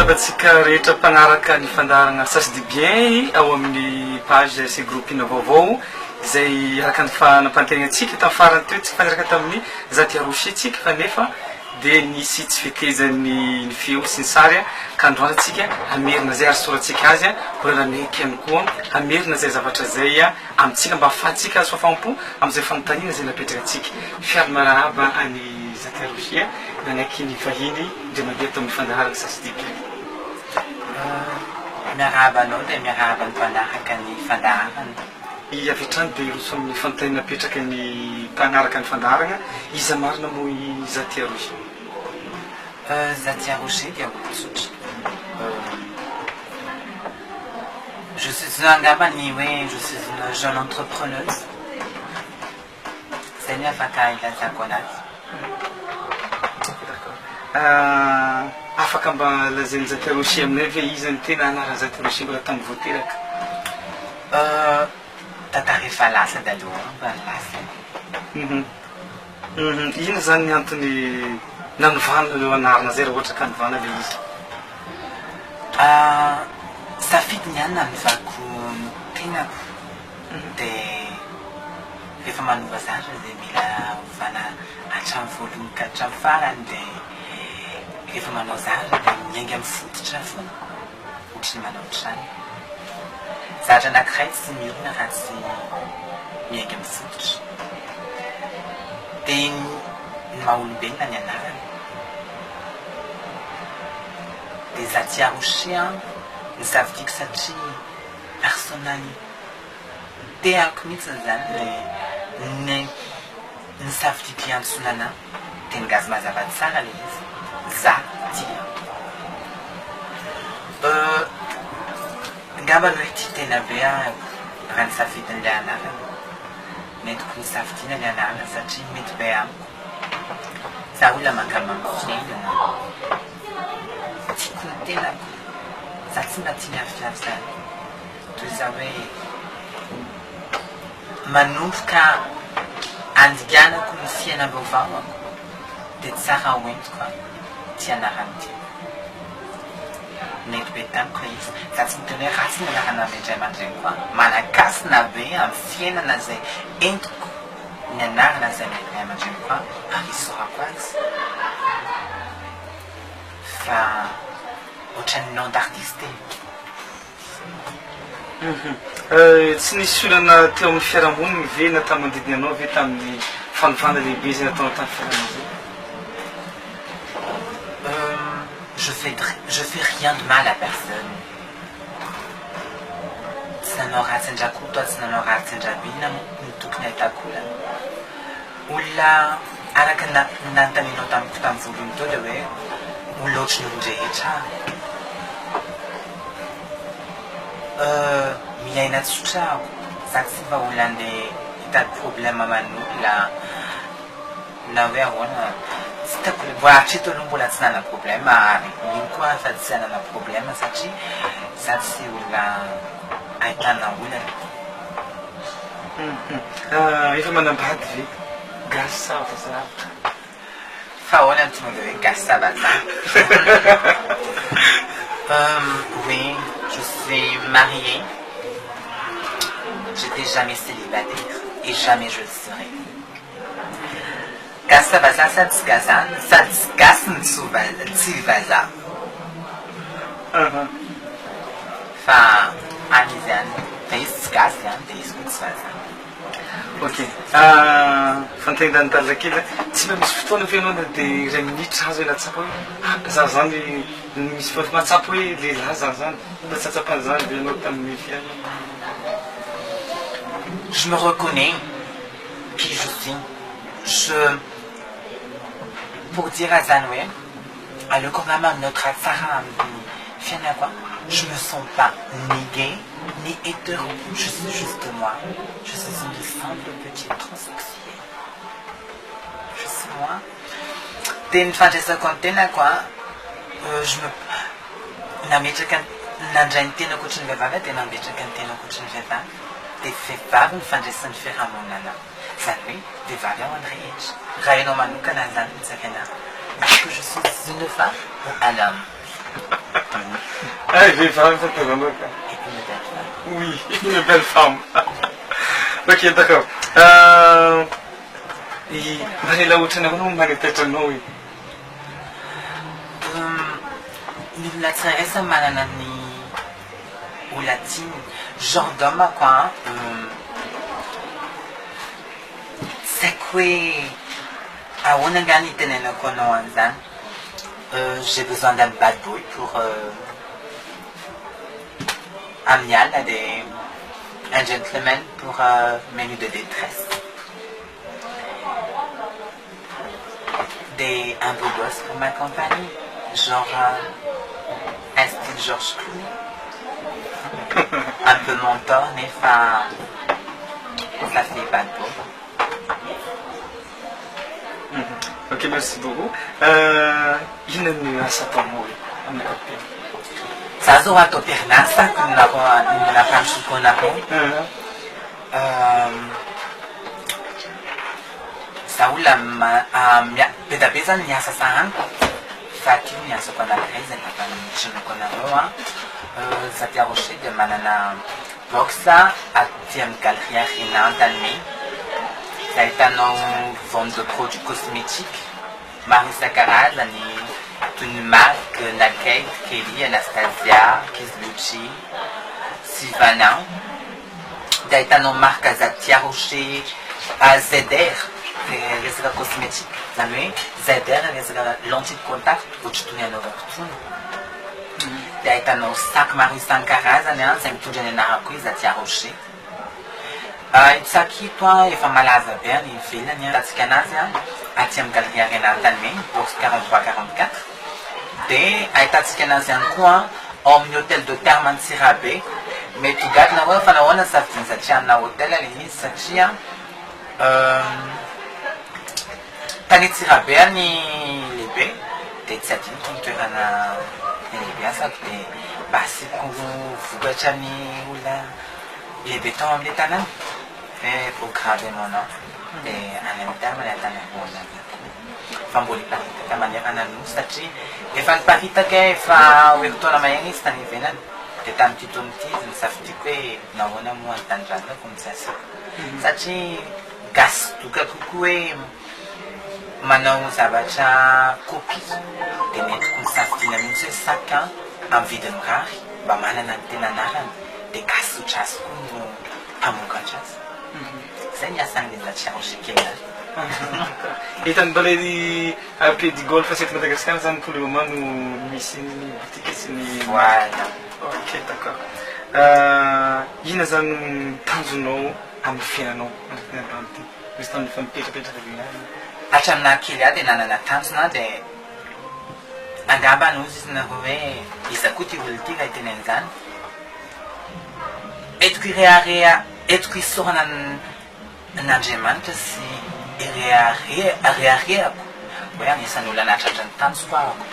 manambatsika rehetra mpanaraka ny fandarana sasy de bien ao amin'ny page sy groupe ina vaovao izay araka ny fanampantenatsika tamin'ny farany teo tsika fanaraka tamin'ny zaty arositsika fa nefa de nisy tsy fitezany ny feo sy ny sary ka androanatsika amerina zay ary soratsika azy koraneky ihany koa amerina zay zavatra zay amitsika mba ahafahantsika azo fafampo am'izay fanontaniana zay napetraka atsika fiary marahaba any zaty arosia nanaiky ny vahiny ndre mandeha tamin'ny fandaharaka sasy diky miarahaba anao dia miarahaba ny mpanaraka ny fandaharana iavitrany de roso amin'ny fanontaniana napetraka ny mpanaraka ny fandaharana iza marina mo i zaty arosia Zaty Rocher dia tsotra. Je suis angambany hoe je suis une jeune entrepreneuse. Zay ny afaka ilazako anazy. Afaka mba lazainy Zaty Rocher aminay ve izy ny tena anarany Zaty Rocher mbola tamin'ny voateraka tantara efa lasa daloha mba lasa. Ino zany ny antony nanovana leo anarana zay raha ohatra ka novana le izy safidy ny anina mivako tenako dia rehefa manova zatra dia mila ovana hatramin'ny voalohany ka hatramin'ny farany dia rehefa manao zatra dia miainga amin'ny fototra foana ohatrany manao trano zatra anankiray tsy miorina raha tsy miainga amin'ny fototra dia ny maha-olombelona ny anarany dia Zaty Rocher ny savidiako satria personnalitéako mihitsy zany le ny savidiako iantsonana dia ngazy mazava tsara le izy Zaty ngamba hoe ty tena be raha ny safidin'ilay anarana metiko ny safidiana ny anarana satria mety be amiko za olona mankamamofiainana tiako ny tenako za tsy mba tia miafiafy zany toy za hoe manomboka andiganako ny fiainam-baovaoko dia tsara hoentiko ty anarany ty mety be tamiko izy za tsy miteny hoe ratsy ny anarana mindray aman-dreny koa manakasina be amin'ny fiainana zay entiko ny anarana zay mindray aman-dreny koa ary isorako azy fa ohatran'ny nom d'artiste tsy nisy olana teo amin'ny fiarahamoniny ve na tamin'ny manodidina anao ve tamin'ny fanovana lehibe zay nataona tamin'ny fiarahamoniny je fais rien de mal à personne. Tsy nanao ratsy andrakoto tsy nanao ratsy andrabina ny tokony ahitako olona araka nantaninao tamiko tamin'ny voalohany teo dia hoe olona ohatry ny olon-drehetra miaina tsotrako za tsy mba olona andeha hitady problème aman'olona na hoe ahoana tsy tiako mbola hatreto aloha mbola tsy nana problème ary iny koa fa tsy hanana problème satria za tsy olona ahitana olana efa manambady ve gasy sava zavatra fa ahoana ny tonga hoe gasy sava oui, je suis mariée. J'étais jamais célibataire et jamais je le serai. Gasta baza satsgazan, satsgasn tsivaza. Fa amizan, teisgasn, teiskutsvaza. Ok. Fantegna nitandra kely tsy mba misy fotoana fe anao dia iray minitra azo hoe latsapo hoe za zany misy matsapo hoe lehilahy za zany mba tsy atsapan'izany be anao tamin'ny fiaina je me reconnais qui je pour dire à Zanoué le programme notre Sarah quoi je me sens pas ni gay ni hétéro, je suis juste moi. Je suis une simple petite transsexuée. Je suis moi. T'es une femme de ce contenu quoi. Je me n'amètre n'andrente no kuchin veva te n'amètre kante no kuchin veva. T'es fait pas une femme de ce faire à mon nana. Ça lui des valeurs andréiches. Raino manuka nazan tsakena. Est-ce que je suis une femme ou un homme? Ah, vehivavy fataonao ka. Oui, une belle femme. Ok, d'accord. Mbarela ohatrany ahoana manetretranao i? Ny olona tsirairay manana ny olatiny. Genre d'homme quoi. Saiko hoe ahoana nga ny tenenako anao an'izany. J'ai besoin d'un bad boy pour amener un gentleman pour mes nuits de détresse. Un beau gosse pour ma compagnie, genre un style Georges Clooney, un peu mentor, mais enfin, ça fait pas de beau. Ok, merci beaucoup. Inona ny asa ataonao amin'ny ankapobeny? Za zao ato am-perinasa napandrosoko anao. Za olona be da be zany miasa sahaniko fa ty miasako anankiray zay nampanitrinako anareo za tia Rocher dia manana box aty amin'ny galerie Arena Antanimay. Ahitanao vente de produits cosmétiques maro isan-karazany toy ny marque Naked, Kelly, Anastasia, Kiss Gucci, Sylvanin. Dia ahitanao marque za tia Rocher ZR resaka cosmétique zany hoe ZR resaka lentille de contact ohatry toy ny anaovako tony. Dia ahitanao sac maro isan-karazany zay mitondra ny anarako hoe za tia Rocher. Itsaky ito efa malaza be any ivelany atantsika anazy aty amin'ny galerie Arena Antanimay box 43-44. Dia ahitantsika anazy ihany koa ao amin'ny hôtel de Terme Antsirabe. Mety gadina hoe fa nahoana safidiny satria amina hôtel le izy satria tany Antsirabe any lehibe dia tsy adiniko ny toerana lehibe asako dia mba asiko vokatra ny olona lehibe tao amin'ilay tanàna. Pour graver mon nom et en même temps my atanakona fa mbola hiparitaka manerana no satria efa niparitaka efa oeritaona mahegna izy tany ivelany dia tamin'ity taon'ity izy nisafidiko hoe nahoana moa anytanindranako mitsasiko satria gasy doka kokoa hoe manao zavatra copie dia netiko misafidina mihitsy hoe sac amin'ny vidiny mirary mba manana ny tena anarany dia gasy otrasiko no hamokatra azy. Zay ny asan'ilay za tia Rocher kely. Hitany mbola ny Pédigol fa seto Madagasikara zany pour le moment no misy ny boutique sy ny voilà. Ok, d'accord. Ina zany tanjonao amin'ny fiainanao ty misy tany efa mipetrapetraka viany Hatraminah kely aho dia nanana tanjona dia angamba nozy izy nareo hoe iza koa ty olona ty raha iteneny zany etiko isorana n'Andriamanitra sy ireharehako hoe anisan'ny olona nahatratra ny tanjoko ahako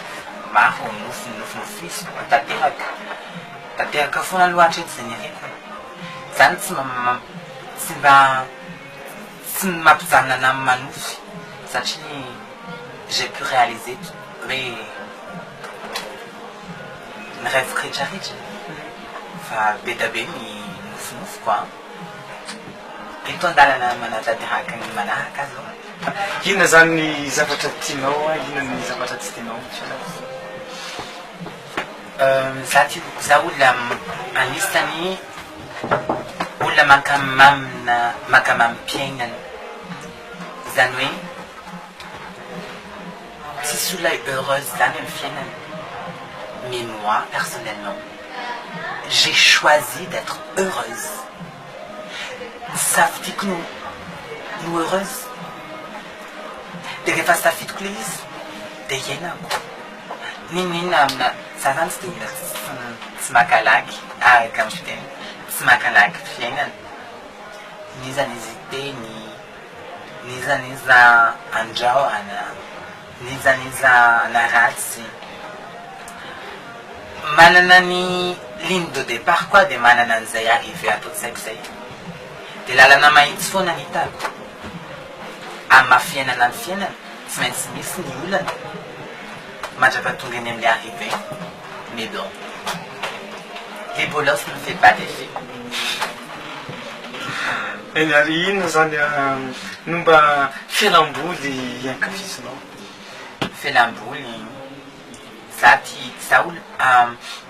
maro nofisiko tanteraka foana loatra eto zay nireko zany tsy mampijanona ana amin'ny manofy satria j'ai pu réaliser hoe ny rêve rehetrarehetra fa be da be ny nofinofiko ito andalana manatanteraka ny manahaka zao. Inona zany ny zavatra tianao inona ny zavatra tsy tianao za olona anisany olona makamampiainana zany hoe tsisy olona heureuse zany amin'ny fiainana. Mais moi personnellement j'ai choisi d'être heureuse. Safidiko no heureuse dia rehefa safidiko le izy dia iainako ninona amina za zany tsy dia olona tsy makalaky araka amin'ny fiteny tsy makalaky fiainana niza nizy teny niza niza andraoana niza niza naratsy manana ny ligne de départ koa dia manana an'izay arrivé ataotsaiko zay dia lalana mahitsy foana ny hitako amin'ny mahafiainana ny fiainana tsy maintsy misy ny olana mandrapatonga eny amin'ilay arrivé mais bon les bolos ne fait pas d'effet. eny ary inona zany no mba fialamboly iankafizinao? Fialamboly za olo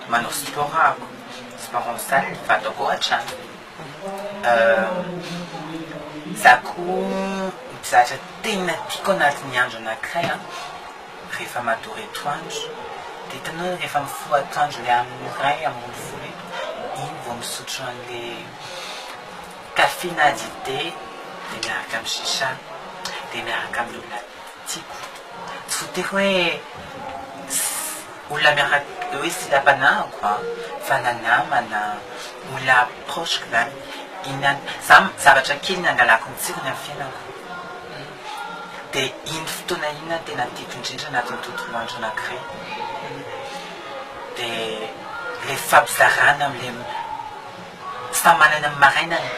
manao sport ako, sport en salle fataoko ohatra za koa mizatra tena tiako anatin'ny andro anankiray rehefa matory atoandro dia hitanao rehefa mifoha atoandro le amin'ny ray amin'ny folo iny vao misotro an'le café na dité dia miaraka amin'ny chicha dia miaraka amin'ny olona tiako tsy voatery hoe olona miaraka hoe silam-panahiko fa na namana olona proche zany inany zavatra kely nangalako ny tsirony amin'ny fiainako dia iny fotoana iny tena tiako indrindra anatin'ny tontolo andro anankiray dia le fampizarana amin'le samy manana amin'ny marainany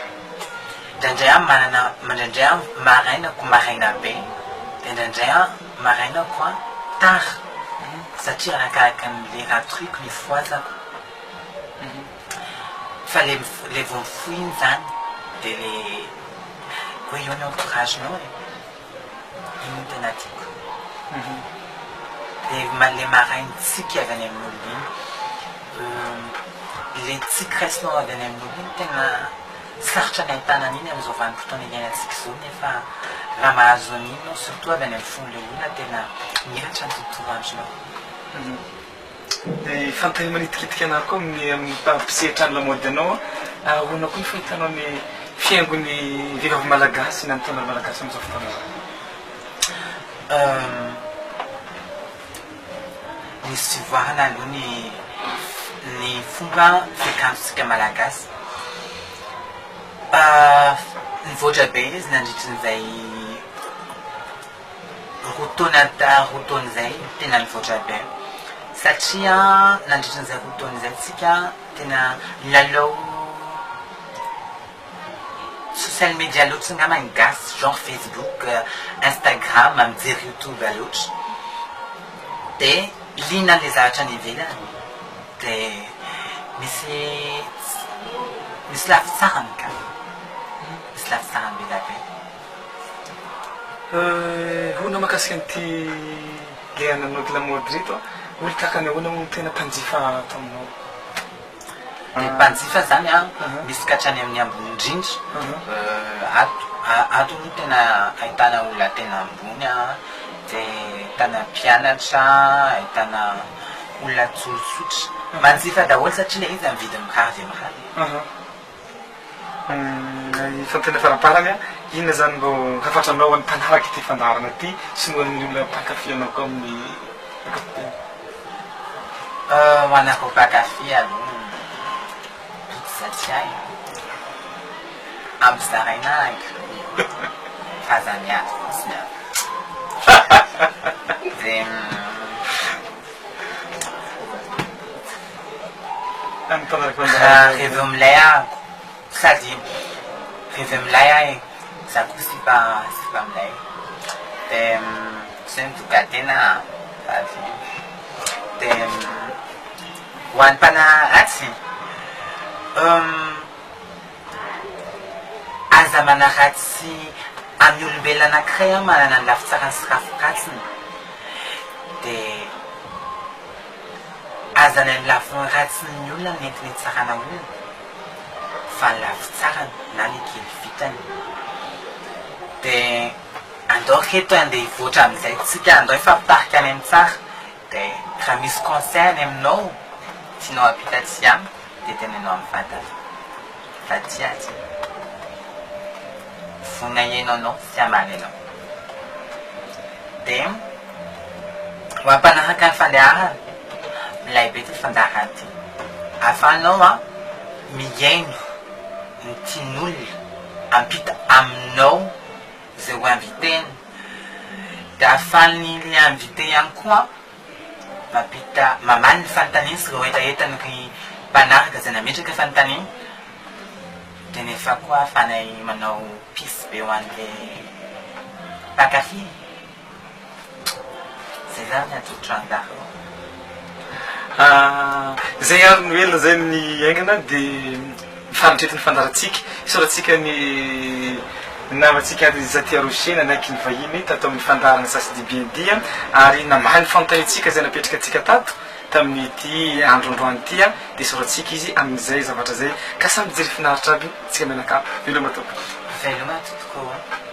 indraindray mandraindray marainako maraina be dia indraindray marainako tara satria arakaraka le raha truc le foazako fa le vao mifoha iny zany dia le hoe eo ny entouragenao iny tena tiako dia le marainy tsika avy any amin'olo iny le tsika raisinao avy any amin'olo iny tena sarotra ny ahitana an'iny amin'izao vanim-potoana iainantsika izao nefa raha mahazo an'iny surtout avy any amin'ny fon'le olona tena miratra ny tontolo andronao. Dia fantany manitikitika anao koa amin'ny mpisehatra ny lamaody anao ahoana koa ny fahitanao ny fiaingony vehivavy malagasy na ny tanora malagasy amin'izao fotoana izao? Misy fivoarana aloha ny fomba fiakanjonsika malagasy nivoatra be izy nandritran'izay roa taona izay tena nivoatra be satria nandritran'izay roa taona izay tsika tena lalao social media loatra ngamba ny gasy genre Facebook, Instagram, mijery YouTube loatra dia liana le zavatra ny ivelany dia misy lafitsarany ka misy lafitsarany be da be. Hoana makasika an'ity le ananao lamaody reto olo tahaka ny ahoana no tena mpanjifa taminao? Dia mpanjifa zany misy katrany amin'ny ambony indrindra ato no tena ahitana olona tena ambony dia ahitana mpianatra ahitana olona tsotsotra manjifa daholo satria le izy mividy mirary dia mirary. Fa tena faraparany inona zany mbo rafatranao any mpanaraka ity fandarana ity sy no an'ny olona mpankafy koa amin'ny ankapobeny? Manako mpankafy aloha satria ampizaraina fa zany ato fotsiny dia reveo milay ahako sady reveo milay ahy za koa sipa milay dia sy mitoka tena sady dia ho an'ny mpanahatsy aza manaratsy amin'ny olombelona anankiray manana ny lafitsarany sy rafiratsiny dia aza ny lafiratsiny olona nentiny tsarana olona fa ny lafitsarany na ny kely vitany dia andao reto andeha hivoatra amin'izay tsika andao ifampitarika any amin'ny tsara dia raha misy conseil any aminao tianao ampita tsy amiko dia tenenao amin'ny vatana fa ty aty fona ianao anao sy amany anao dia ho ampanaraka ny fandeharana milay be ty fandaharana ty ahafahanao miaino ny tian'olona ampita aminao zay ho inviteny dia ahafahany le invité ihany koa mampita mamaly ny fanontaniana sy reo etaetany ry mpanaraka zay nametraka fanontaniana dia nefa koa ahafanay manao pisy be ho an'le mpankafy zay zany atotro andaro. zay aronoelona zay ny aingana dia mifaritretin'ny fandaratsika isoratsika ny namatsika zaty arochena naiky ny vahiny tatao amin'ny fandarana sasy dibiendia ary namahay ny fanontaniantsika zay napetraka atsika tato tamin'ity androandroany ty a dia soratsika izy amin'izay zavatra zay ka samy jery finaritra aby tsika menaka veloma toko veloma tokoa